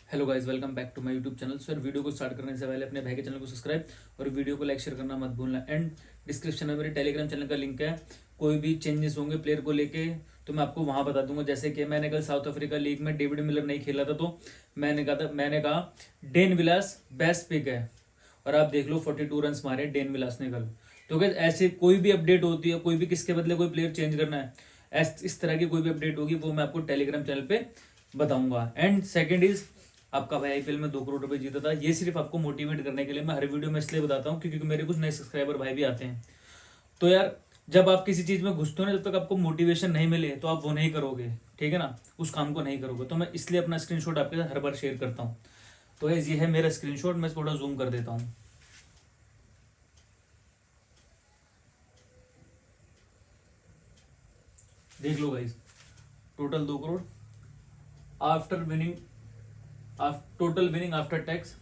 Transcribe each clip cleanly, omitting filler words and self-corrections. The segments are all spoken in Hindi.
Hello guys, welcome back to my YouTube channel. Sir, video को स्टार्ट करने से पहले अपने भाई के चैनल को सब्सक्राइब और वीडियो को लाइक शेयर करना मत भूलना। एंड डिस्क्रिप्शन में मेरे टेलीग्राम चैनल का लिंक है। कोई भी चेंजेस होंगे प्लेयर को लेके तो मैं आपको वहां बता दूंगा। जैसे कि मैंने कल साउथ अफ्रीका लीग में डेविड मिलर नहीं खेला था तो मैंने कहा डेन विलास बेस्ट पिक है और आप देख लो 42 रन मारे डेन विलास ने कल। तो क्या ऐसे कोई भी अपडेट होती है, कोई भी किसके बदले कोई प्लेयर चेंज करना है, इस तरह की कोई भी अपडेट होगी वो मैं आपको टेलीग्राम चैनल पे बताऊंगा। एंड सेकंड इज, आपका भाई आईपीएल में 2 करोड़ रुपए जीता था। ये सिर्फ आपको मोटिवेट करने के लिए मैं हर वीडियो में इसलिए बताता हूँ क्योंकि मेरे कुछ नए सब्सक्राइबर भाई भी आते हैं। तो यार, जब आप किसी चीज में घुसते हो ना, जब तक आपको मोटिवेशन नहीं मिले तो आप वो नहीं करोगे, ठीक है ना, उस काम को नहीं करोगे। तो मैं इसलिए अपना स्क्रीनशॉट आपके साथ हर बार शेयर करता हूँ। तो ये है मेरा स्क्रीनशॉट, मैं थोड़ा जूम कर देता हूँ। देख लो guys, total 2 crore after winning, total winning after tax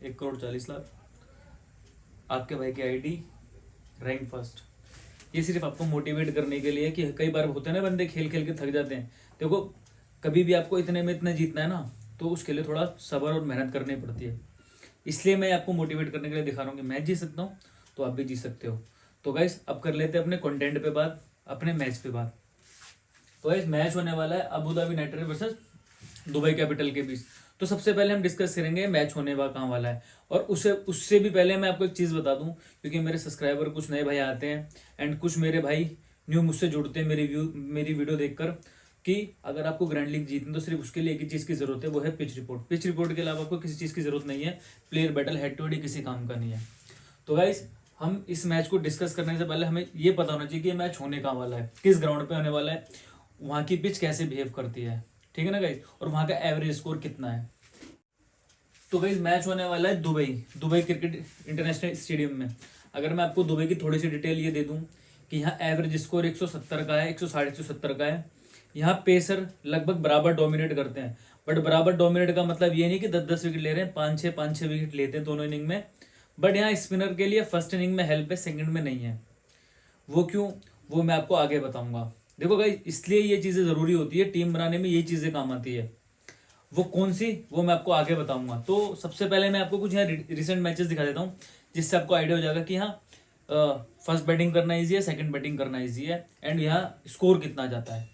1 crore 40 lakh. आपके भाई की आईडी रैंक फर्स्ट। ये सिर्फ आपको मोटिवेट करने के लिए कि कई बार होते हैं ना बंदे खेल खेल के थक जाते हैं। देखो, कभी भी आपको इतने में इतना जीतना है ना तो उसके लिए थोड़ा सब्र और मेहनत करनी पड़ती है। इसलिए मैं आपको मोटिवेट करने के लिए दिखा रहा हूँ कि मैं जी सकता हूँ तो आप भी जी सकते हो। तो गाइस, अब कर लेते हैं अपने कंटेंट पे बात, अपने मैच पे बात। तो गाइस, मैच होने वाला है Abu Dhabi Knight Riders versus Dubai Capital के बीच। तो सबसे पहले हम डिस्कस करेंगे मैच होने कहाँ वाला है। और उससे उससे भी पहले मैं आपको एक चीज़ बता दूं, क्योंकि मेरे सब्सक्राइबर कुछ नए भाई आते हैं एंड कुछ मेरे भाई न्यू मुझसे जुड़ते हैं मेरी वीडियो देखकर, कि अगर आपको ग्रैंड लीग जीतनी तो सिर्फ उसके लिए एक ही चीज़ की जरूरत है, वो है पिच रिपोर्ट। पिच रिपोर्ट के अलावा आपको किसी चीज़ की जरूरत नहीं है। Player battle head to head किसी काम का नहीं है। तो गाइस, हम इस मैच को डिस्कस करने से पहले हमें ये पता होना चाहिए कि ये मैच होने कहाँ वाला है, किस ग्राउंड पे होने वाला है, वहाँ की पिच कैसे बिहेव करती है, ठीक है ना गाइस, और वहाँ का एवरेज स्कोर कितना है। तो गाइस, मैच होने वाला है Dubai Dubai cricket international stadium में। अगर मैं आपको दुबई की थोड़ी सी डिटेल ये दे दूं कि यहाँ एवरेज स्कोर 170 का है, 160 का है। यहाँ पेसर लगभग बराबर डोमिनेट करते हैं। बट बराबर डोमिनेट का मतलब ये नहीं कि 10-10 विकेट ले रहे हैं, 5-6 विकेट लेते हैं दोनों इनिंग में। बट यहाँ स्पिनर के लिए फर्स्ट इनिंग में हेल्प है, सेकंड में नहीं है। वो क्यों, वो मैं आपको आगे बताऊंगा। देखो गाइस, इसलिए ये चीजें जरूरी होती है, टीम बनाने में ये चीजें काम आती है। वो कौन सी, वो मैं आपको आगे बताऊंगा। तो सबसे पहले मैं आपको कुछ यहाँ रिसेंट मैचेस दिखा देता हूँ, जिससे आपको आइडिया हो जाएगा कि हाँ, फर्स्ट बैटिंग करना इजी है, सेकंड बैटिंग करना इजी है, एंड यहाँ स्कोर कितना जाता है।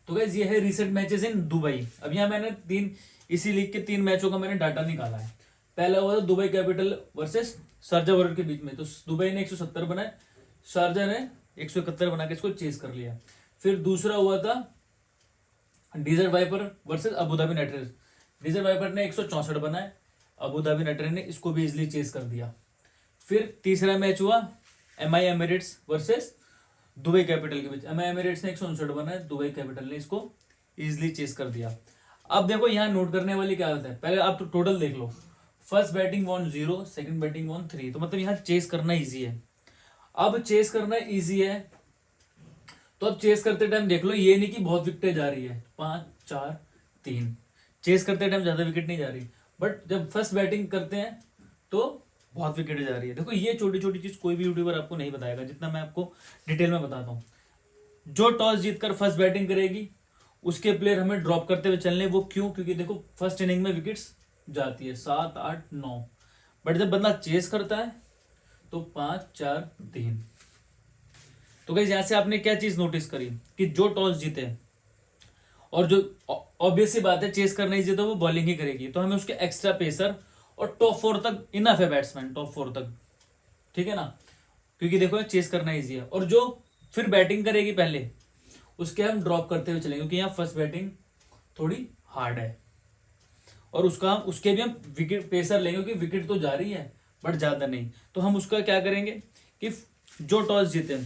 तो गाइस, ये है रिसेंट मैचेस इन दुबई। अब यहाँ मैंने इसी लीग के 3 मैचों का मैंने डाटा निकाला है। पहला हुआ था Dubai capital versus Sharjah warrior के बीच में। तो दुबई ने 170 बनाए, शारजा ने 171 बना के इसको चेस कर लिया। फिर दूसरा हुआ था Desert Vipers versus Abu Dhabi Knight Riders. Desert Vipers ने 164 बनाए, अबू धाबी नाइट राइडर्स ने इसको भी इजिली चेस कर दिया। फिर तीसरा मैच हुआ MI Emirates versus Dubai Capital के बीच। एमआई एमिरेट्स ने 159 बनाए, दुबई कैपिटल ने इसको इजिली चेस कर दिया। अब देखो, यहाँ नोट करने वाली क्या बात है, पहले आप तो टोटल देख लो। First batting won 0, second batting won 3, तो मतलब यहाँ चेस करना इजी है। अब चेस करना इजी है तो अब चेस करते टाइम देख लो, ये नहीं कि बहुत विकेटें जा रही है, 5-4-3। चेस करते टाइम ज्यादा विकेट नहीं जा रही, बट जब फर्स्ट बैटिंग करते हैं तो बहुत विकेट जा रही है। देखो, ये छोटी छोटी चीज कोई भी यूट्यूबर आपको नहीं बताएगा जितना मैं आपको डिटेल में बताता हूँ। जो टॉस जीतकर फर्स्ट बैटिंग करेगी उसके प्लेयर हमें ड्रॉप करते हुए चलने। वो क्यों, क्योंकि देखो फर्स्ट इनिंग में विकेट्स जाती है 7-8-9, बट जब बंदा चेस करता है तो 5-4-3। तो गाइस, यहां से आपने क्या चीज नोटिस करी कि जो टॉस जीते, और जो ऑब्वियस सी बात है चेस करना ही जीते, वो बॉलिंग ही करेगी, तो हमें उसके एक्स्ट्रा पेसर और टॉप 4 तक इनफ है, बैट्समैन टॉप 4 तक, ठीक है ना, क्योंकि देखो चेस करना इजी है। और जो फिर बैटिंग करेगी पहले, उसके हम ड्रॉप करते हुए चलेंगे, क्योंकि यहाँ फर्स्ट बैटिंग थोड़ी हार्ड है। और उसके भी हम विकेट पेसर लेंगे, क्योंकि विकेट तो जा रही है बट ज्यादा नहीं। तो हम उसका क्या करेंगे कि जो टॉस जीते,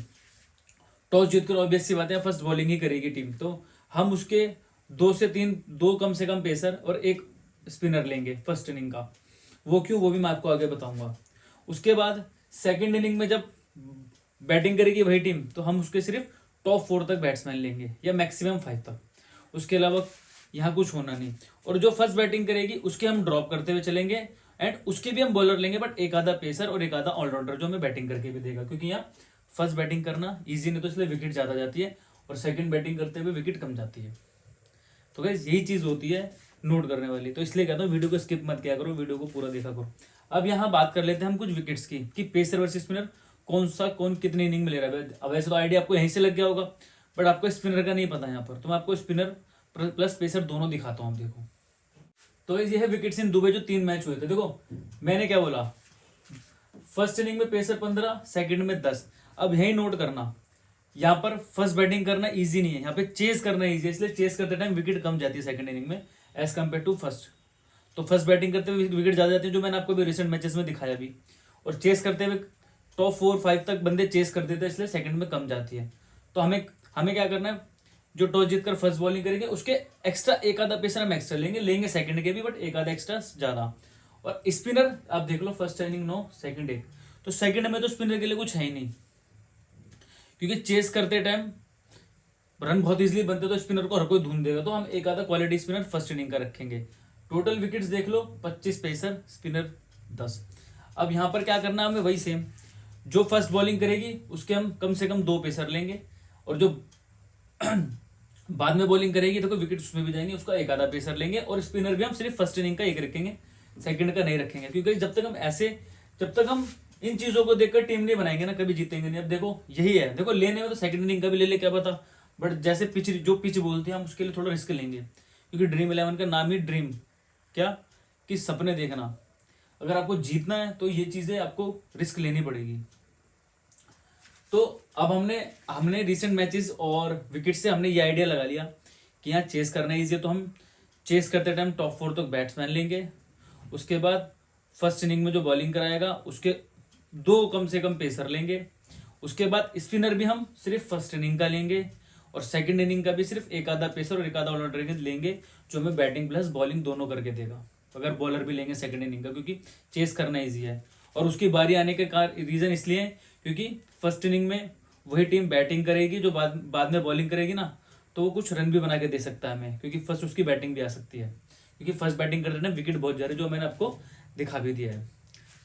टॉस जीतकर ऑब्वियस सी बात है फर्स्ट बॉलिंग ही करेगी टीम, तो हम उसके 2 से 3, 2 कम से कम पेसर और 1 स्पिनर लेंगे फर्स्ट इनिंग का। वो क्यों, वो भी मैं आपको आगे बताऊंगा। उसके बाद सेकंड इनिंग में जब बैटिंग करेगी वही टीम, तो हम उसके सिर्फ टॉप 4 तक बैट्समैन लेंगे या मैक्सिमम 5 तक, उसके अलावा यहाँ कुछ होना नहीं। और जो फर्स्ट बैटिंग करेगी उसके हम ड्रॉप करते हुए चलेंगे, एंड उसके भी हम बॉलर लेंगे, बट एक आधा पेसर और एक आधा ऑलराउंडर जो हमें बैटिंग करके भी देगा, क्योंकि यहाँ फर्स्ट बैटिंग करना इजी नहीं, तो इसलिए विकेट ज्यादा जाती है, और सेकंड बैटिंग करते हुए विकेट कम जाती है। तो गाइस, यही चीज होती है नोट करने वाली। तो इसलिए कहता हूँ वीडियो को स्किप मत किया करो, वीडियो को पूरा देखा करो। अब यहाँ बात कर लेते हैं हम कुछ विकेट्स की, कि पेसर वर्सेस स्पिनर कौन कितनी इनिंग में ले रहा है। अब वैसे तो आइडिया आपको यहीं से लग गया होगा, बट आपको स्पिनर का नहीं पता यहाँ पर, तो मैं आपको स्पिनर प्लस पेसर दोनों दिखाता हूँ। देखो तो ये है विकेट्स इन दुबई जो 3 मैच हुए थे। देखो मैंने क्या बोला, फर्स्ट इनिंग में पेसर 15, सेकंड में 10। अब यही नोट करना, यहाँ पर फर्स्ट बैटिंग करना इजी नहीं है, यहाँ पे चेस करना इजी है, इसलिए चेस करते टाइम विकेट कम जाती है सेकंड इनिंग में एज कम्पेयर टू फर्स्ट। तो फर्स्ट बैटिंग करते हुए विकेट ज्यादा जाती है, जो मैंने आपको भी रिसेंट मैचेस में दिखाया भी। और चेस करते हुए टॉप 4-5 तक बंदे चेस कर देते हैं, इसलिए सेकंड में कम जाती है। तो हमें क्या करना है, जो टॉस जीतकर फर्स्ट बॉलिंग करेंगे उसके एक्स्ट्रा एक आधा पेसर हम एक्स्ट्रा लेंगे सेकंड के भी, बट एक आधा एक्स्ट्रा ज्यादा। और स्पिनर आप देख लो, फर्स्ट इनिंग 9, सेकंड 1, तो सेकंड में तो स्पिनर के लिए कुछ है ही नहीं, क्योंकि चेस करते टाइम रन बहुत इजीली बनते, तो स्पिनर को हर कोई ढूंढ देगा। तो हम एक आधा क्वालिटी स्पिनर फर्स्ट इनिंग का रखेंगे। टोटल विकेट्स देख लो 25 पेसर, स्पिनर 10। अब यहाँ पर क्या करना है हमें, वही सेम, जो फर्स्ट बॉलिंग करेगी उसके हम कम से कम 2 पेसर लेंगे, और जो बाद में बॉलिंग करेगी देखो विकेट उसमें भी जाएंगे, उसका एक आधा पेसर लेंगे। और स्पिनर भी हम सिर्फ फर्स्ट इनिंग का एक रखेंगे, सेकंड का नहीं रखेंगे, क्योंकि जब तक हम इन चीजों को देखकर टीम नहीं बनाएंगे ना, कभी जीतेंगे नहीं। अब देखो यही है, देखो लेने में तो सेकंड इनिंग का भी ले ले क्या पता, बट जैसे जो पिच बोलते हैं हम उसके लिए थोड़ा रिस्क लेंगे, क्योंकि ड्रीम 11 का नाम ही ड्रीम क्या, कि सपने देखना। अगर आपको जीतना है तो ये चीजें आपको रिस्क लेनी पड़ेगी। तो अब हमने रिसेंट मैचेस और विकेट से हमने ये आइडिया लगा लिया कि यहाँ चेस करना इजी है, तो हम चेस करते टाइम टॉप 4 तक बैट्समैन लेंगे। उसके बाद फर्स्ट इनिंग में जो बॉलिंग कराएगा उसके 2 कम से कम पेसर लेंगे। उसके बाद स्पिनर भी हम सिर्फ फर्स्ट इनिंग का लेंगे, और सेकंड इनिंग का भी सिर्फ एक आधा पेसर और एक आधा ऑलराउंडर लेंगे, जो हमें बैटिंग प्लस बॉलिंग दोनों करके देगा। अगर बॉलर भी लेंगे सेकंड इनिंग का, क्योंकि चेस करना इजी है। और उसकी बारी आने के रीजन इसलिए है क्योंकि फर्स्ट इनिंग में वही टीम बैटिंग करेगी जो बाद में बॉलिंग करेगी ना, तो वो कुछ रन भी बना के दे सकता है हमें, क्योंकि फर्स्ट उसकी बैटिंग भी आ सकती है, क्योंकि फर्स्ट बैटिंग करते ना विकेट बहुत जा रहे, जो मैंने आपको दिखा भी दिया है।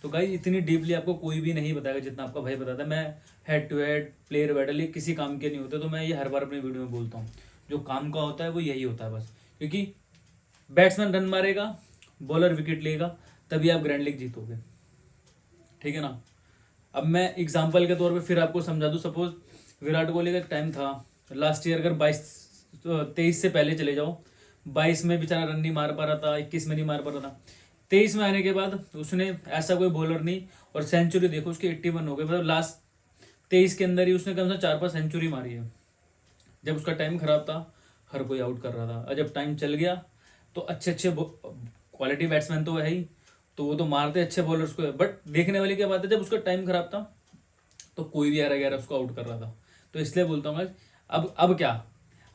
तो गाइस इतनी डीपली आपको कोई भी नहीं बताएगा जितना आपका भाई बताता है। मैं head to head player battle ये किसी काम के नहीं होते, तो मैं ये हर बार अपनी वीडियो में बोलता हूँ, जो काम का होता है वो यही होता है बस। क्योंकि बैट्समैन रन मारेगा, बॉलर विकेट लेगा, तभी आप ग्रैंड लीग जीतोगे, ठीक है ना। अब मैं एग्जाम्पल के तौर पे फिर आपको समझा दूं, सपोज विराट कोहली का एक टाइम था लास्ट ईयर, अगर 23 से पहले चले जाओ, 22 में बेचारा रन नहीं मार पा रहा था, 21 में नहीं मार पा रहा था, 23 में आने के बाद उसने ऐसा कोई बॉलर नहीं, और सेंचुरी देखो उसकी 81 हो गई, मतलब लास्ट 23 के अंदर ही उसने कम से 4-5 सेंचुरी मारी है। जब उसका टाइम खराब था हर कोई आउट कर रहा था, और जब टाइम चल गया तो अच्छे क्वालिटी बैट्समैन तो है ही, तो वो तो मारते अच्छे बॉलर्स को है, बट देखने वाली क्या बात है, जब उसका टाइम खराब था तो कोई भी 11-11 उसको आउट कर रहा था। तो इसलिए बोलता हूँ अब क्या,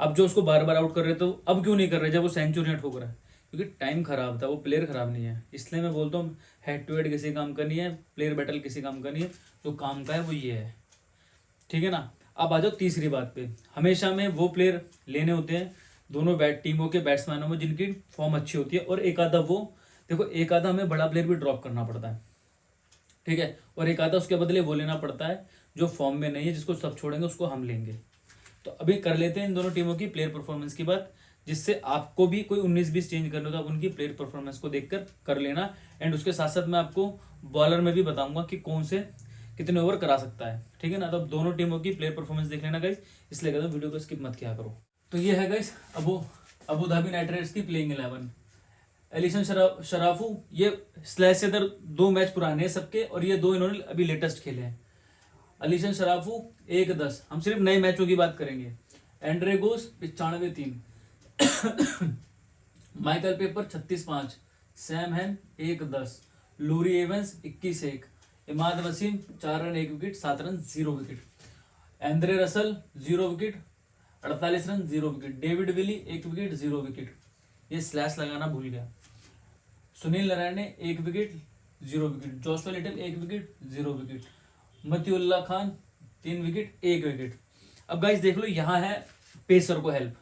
अब जो उसको बार बार आउट कर रहे तो अब क्यों नहीं कर रहे जब वो सेंचुरियां ठोक रहा है, क्योंकि टाइम खराब था, वो प्लेयर खराब नहीं है। इसलिए मैं बोलता हूँ हेड टू हेड किसी काम का नहीं है, प्लेयर बैटल किसी काम का नहीं है, जो काम का है वो ये है, ठीक है ना। अब आ जाओ तीसरी बात पे, हमेशा में वो प्लेयर लेने होते हैं दोनों टीमों के बैट्समैनों में जिनकी फॉर्म अच्छी होती है, और एक आधा एक आधा हमें बड़ा प्लेयर भी ड्रॉप करना पड़ता है, ठीक है, और एक आधा उसके बदले वो लेना पड़ता है जो फॉर्म में नहीं है, जिसको सब छोड़ेंगे उसको हम लेंगे। तो अभी कर लेते हैं इन दोनों टीमों की प्लेयर परफॉर्मेंस की बात, जिससे आपको भी कोई 19-20 चेंज करना हो तो आप उनकी प्लेयर परफॉर्मेंस को देखकर कर लेना। एंड उसके साथ साथ मैं आपको बॉलर में भी बताऊंगा कि कौन से कितने ओवर करा सकता है, ठीक है ना। तो दोनों टीमों की प्लेयर परफॉर्मेंस देख लेना गाइस, इसलिए कहता हूं वीडियो को स्किप मत किया करो। तो ये है guys Abu Dhabi Knight Riders की प्लेइंग 11। एलिसन शराफू, ये स्लैश से 2 मैच पुराने हैं सबके, और ये 2 इन्होंने अभी लेटेस्ट खेले हैं। एलिसन शराफू 1-10, हम सिर्फ नए मैचों की बात करेंगे। Andre Gous 95-3, Michael Pepper 36-5, Sam Hain 1-10, Laurie Evans 21-1, Imad Wasim 4 run 1 wicket, 7 run 0 wicket, Andre Russell 0 wicket, 48 run 0 wicket, David Willey 1 wicket 0 wicket, ये स्लैश लगाना भूल गया। सुनील नारायण ने 1 wicket 0 wicket, Joshua Little 1 wicket 0 wicket, Matiullah Khan 3 wicket 1 wicket. अब गाइस देख लो यहाँ है पेसर को हेल्प,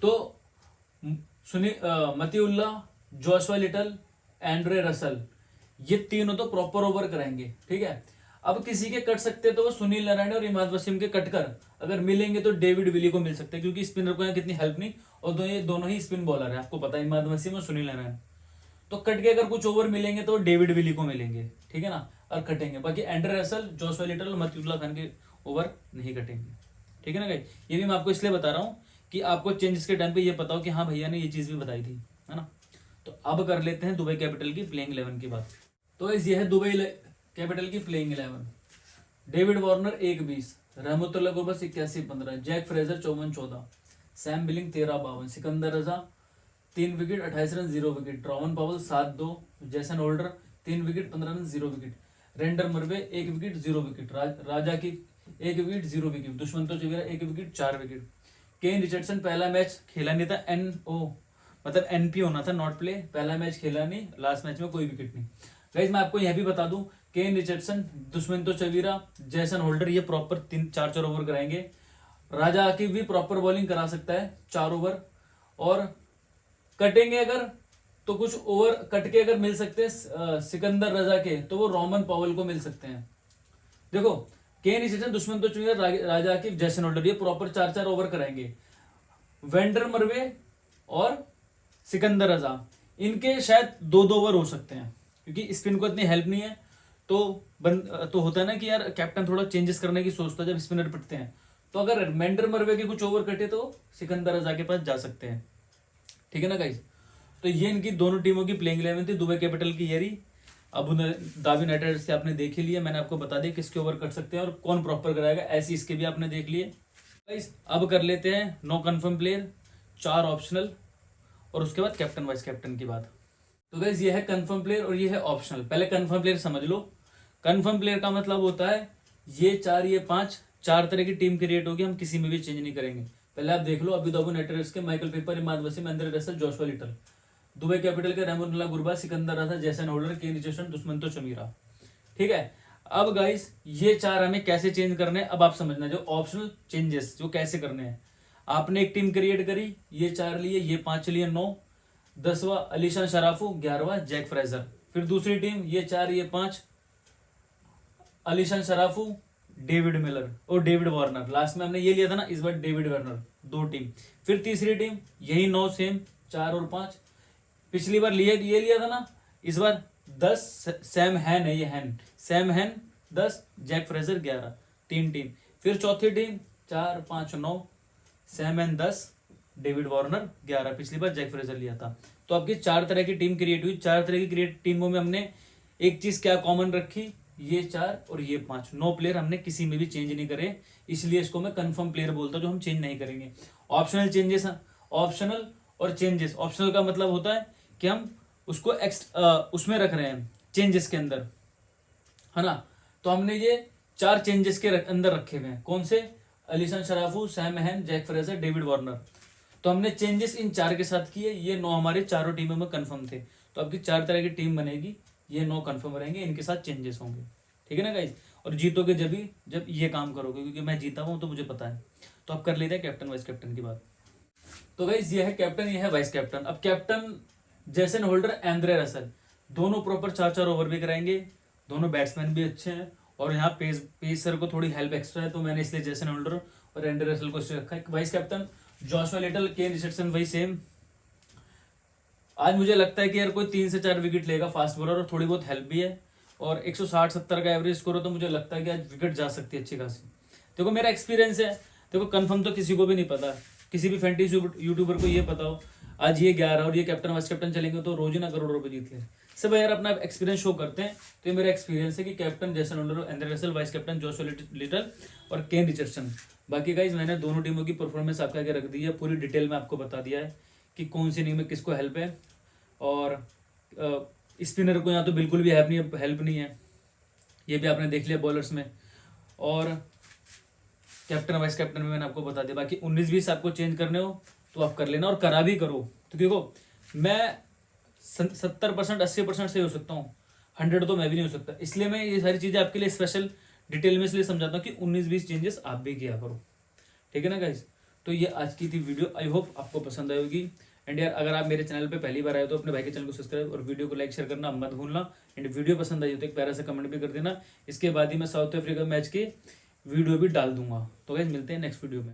तो Matiullah, Joshua little, Andre Russell, ये तीनों तो प्रॉपर ओवर कराएंगे, ठीक है। अब किसी के कट सकते तो वो सुनील नारायण और इमाद वसीम के कटकर अगर मिलेंगे तो डेविड विली को मिल सकते हैं, क्योंकि स्पिनर को यहाँ कितनी हेल्प नहीं, और दोनों ही स्पिन बॉलर है, आपको पता है, इमाद वसीम और सुनील नारायण। तो कट के अगर कुछ ओवर मिलेंगे तो डेविड विली को मिलेंगे, ठीक है ना, और कटेंगे। बाकी एंड्रे रसल, जोशुआ लिटल और मतीउल्लाह खान के ओवर नहीं कटेंगे, ठीक है ना गाइस। ये भी मैं आपको इसलिए बता रहा हूँ कि आपको चेंजेस के टाइम पे ये पता हो कि हाँ भैया ने ये चीज भी बताई थी, है ना। तो अब कर लेते हैं दुबई कैपिटल की प्लेइंग 11 की बात। तो ये है दुबई कैपिटल की playing 11। David Warner 1-20, Rahmatullah Gurbaz 81-15, Jake Fraser 54-14, Sam Billing 13-52, Sikandar Raza 3 wicket 28 run 0 wicket, Rovman Powell 7-2, Jason Holder 3 wicket 15 run 0 wicket, van der Merwe 1 wicket 0 wicket, राजा की 1 wicket 0 wicket, Dushmantha Chameera 1 wicket 4 wicket. Kane Richardson पहला मैच खेला नहीं था, मतलब एनपी होना था, नॉट प्ले, पहला मैच खेला नहीं, लास्ट मैच में कोई विकेट नहीं। गाइस मैं आपको यह भी बता दूं, केन रिचर्डसन, दुष्मंतो चवेरा, जैसन होल्डर ये प्रॉपर 3-4 ओवर कराएंगे। राजा आकिब भी प्रॉपर बॉलिंग करा सकता है 4 ओवर, और कटेंगे अगर तो कुछ ओवर कट के अगर मिल सकते हैं सिकंदर रजा के, तो वो रोमन पॉवेल को मिल सकते हैं। देखो केन रिचर्डसन, दुश्मन तो चुनियर, राजा आकिब, जैसन होल्डर ये प्रॉपर 4-4 ओवर कराएंगे। वेंडर मरवे और सिकंदर रजा इनके शायद 2-2 ओवर हो सकते हैं, क्योंकि स्पिन को इतनी हेल्प नहीं है। तो होता है ना कि यार कैप्टन थोड़ा चेंजेस करने की सोचता है जब स्पिनर पिटते हैं। तो अगर वेंडर मरवे के कुछ ओवर कटे तो सिकंदर रजा के पास जा सकते हैं, ठीक है ना गाइस। तो ये इनकी दोनों टीमों की प्लेइंग 11 थी, दुबई कैपिटल की येरी, अबू धाबी यूनाइटेड से आपने देख ही लिया, मैंने आपको बता दिया किसके ओवर कट सकते हैं और कौन प्रॉपर कराएगा, ऐसे इसके भी आपने देख लिए गाइस। अब कर लेते हैं 9 कंफर्म प्लेयर, 4 ऑप्शनल, और उसके बाद कैप्टन वाइस कैप्टन की बात। तो गाइस ये है कंफर्म प्लेयर और ये है ऑप्शनल। पहले कंफर्म प्लेयर समझ लो। कंफर्म प्लेयर का मतलब होता है ये 4 ये 5 4 तरह की टीम क्रिएट होगी, हम किसी में भी चेंज नहीं करेंगे। पहले आप देख लो, अबू धाबी यूनाइटेड के Michael Pepper, Imad Wasim, Andre Russell, Joshua Little. Dubai Capital के Rahmatullah Gurbaz, Sikandar Raza, Jason Holder, Kane Richardson, Dushmantha Chameera, ठीक है। अब गाइस ये 4 हमें कैसे चेंज करने हैं अब आप समझना। जो ऑप्शनल चेंजेस जो कैसे करने हैं, आपने एक टीम क्रिएट करी, ये 4 लिए, ये 5 लिए, 9, 10वां अलीशान शराफू, 11वां जैक फ्रेजर। फिर दूसरी टीम, ये 4 ये 5 अलीशान शराफू, डेविड मिलर और डेविड वार्नर। लास्ट में हमने ये लिया था ना, इस बार डेविड वार्नर 2 टीम। फिर तीसरी टीम यही 9 सेम 4 और 5, पिछली बार ये लिया था ना, इस बार 10 सैम हैन है, ये हैन सैम हैन 10, जैक फ्रेजर 11, 3 टीम। फिर चौथी टीम 4 5 9 सैम हैन 10, डेविड वार्नर 11, पिछली बार जैक फ्रेजर लिया था। तो आपकी 4 तरह की टीम क्रिएट हुई। 4 तरह की क्रिएट टीमों में हमने एक चीज क्या कॉमन रखी, ये 4 और ये 5, 9 प्लेयर हमने किसी में भी चेंज नहीं करे, इसलिए इसको मैं कंफर्म प्लेयर बोलता हूं जो हम चेंज नहीं करेंगे। ऑप्शनल चेंजेस, ऑप्शनल और चेंजेस, ऑप्शनल का मतलब होता है कि हम उसको उसमें रख रहे हैं चेंजेस के अंदर, है ना। तो हमने ये 4 चेंजेस के अंदर रखे हुए हैं, कौन से, अलीशान शराफू, सैम हैन, जैक फ्रेजर, डेविड वार्नर। तो हमने चेंजेस इन 4 के साथ किए, ये 9 हमारे चारों टीमों में कंफर्म थे। तो आपकी 4 तरह की टीम बनेगी, ये 9 कंफर्म रहेंगे, इनके साथ चेंजेस होंगे, ठीक है ना गाइज। और जीतोगे जब ये काम करोगे, क्योंकि मैं जीता हूं तो मुझे पता है। तो अब कर लेते हैं कैप्टन वाइस कैप्टन की बात। तो गाइज ये है कैप्टन, ये है वाइस कैप्टन। अब captain Jason Holder, Andre Russell, दोनों प्रॉपर 4-4 ओवर भी कराएंगे, दोनों बैट्समैन भी अच्छे हैं, और यहाँ पेसर को थोड़ी हेल्प एक्स्ट्रा है, तो मैंने इसलिए जैसन होल्डर और एंड्रे रसल को रखा है। वाइस कैप्टन जोशुआ लिटल, केन रिचर्डसन वही सेम। आज मुझे लगता है कि यार कोई 3 से 4 विकेट लेगा, फास्ट बॉलर और थोड़ी बहुत हेल्प भी है, और 160-70 का एवरेज स्कोर हो, तो मुझे लगता है कि आज विकेट जा सकती है अच्छी खासी। देखो मेरा एक्सपीरियंस है, देखो कंफर्म तो किसी को भी नहीं पता, किसी भी फैंटेसी यूट्यूबर को ये पता हो आज ये 11 और ये कैप्टन वाइस कैप्टन चलेंगे तो रोज ही ना करोड़ों रुपए जीत ले। सब यार अपना एक्सपीरियंस शो करते हैं, तो ये मेरा एक्सपीरियंस है कि captain Jason Holder, Andre Russell, vice captain Joshua little और केन रिचर्डसन। बाकी गाइज मैंने दोनों टीमों की परफॉर्मेंस आपके आगे रख दी है, पूरी डिटेल में आपको बता दिया है कि कौन सी टीम में किसको हेल्प है, और स्पिनर को यहाँ तो बिल्कुल भी हेल्प नहीं है, ये भी आपने देख लिया बॉलर्स में, और कैप्टन वाइस कैप्टन में मैंने आपको बता दिया। बाकी 19-20 आपको चेंज करने हो तो आप कर लेना, और करा भी करो। तो देखो मैं 70% 80% से हो सकता हूँ, 100 तो मैं भी नहीं हो सकता, इसलिए मैं ये सारी चीज़ें आपके लिए स्पेशल डिटेल में इसलिए समझाता हूँ कि 19-20 चेंजेस आप भी किया करो, ठीक है ना गाइज। तो ये आज की थी वीडियो, आई होप आपको पसंद आएगी। एंड यार अगर आप मेरे चैनल पे पहली बार आए तो अपने भाई के चैनल को सब्सक्राइब और वीडियो को लाइक शेयर करना मत भूलना। एंड वीडियो पसंद आई हो तो एक प्यारा सा कमेंट भी कर देना, इसके बाद ही मैं साउथ अफ्रीका मैच के वीडियो भी डाल दूंगा। तो गाइज मिलते हैं नेक्स्ट वीडियो में।